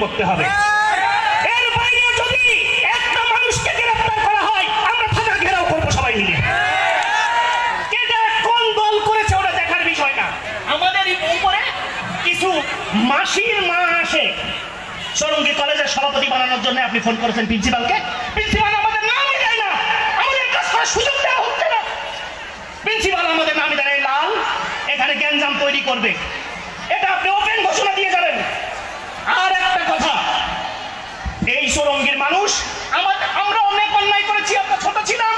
করতে হবে। এর বাইরে যদি একটা মানুষকে গ্রেফতার করা হয়, আমরা থানা ঘেরাও করবো সবাই মিলে। এটা কোন দল করেছে ওটা দেখার বিষয় না। আমাদের উপরে কিছু মাসির মা আসে সরঙ্গী কলেজের সভাপতি বানানোর জন্য। আপনি ফোন করেছেন প্রিন্সিপালকে, প্রিন্সিপাল আমাদের নামই দেয় না, আমাদের কাছ থেকে সুযোগ দেওয়া হচ্ছে না। প্রিন্সিপাল আমাদের নামই দেয় না, লাল এখানে গ্যাঞ্জাম তৈরি করবে, এটা আপনি ওপেন ঘোষণা দিয়ে যাবেন। আর একটা কথা, এই সরঙ্গীর মানুষ আমরা অনেক অন্যায় করেছি, আমরা ছোট ছিলাম,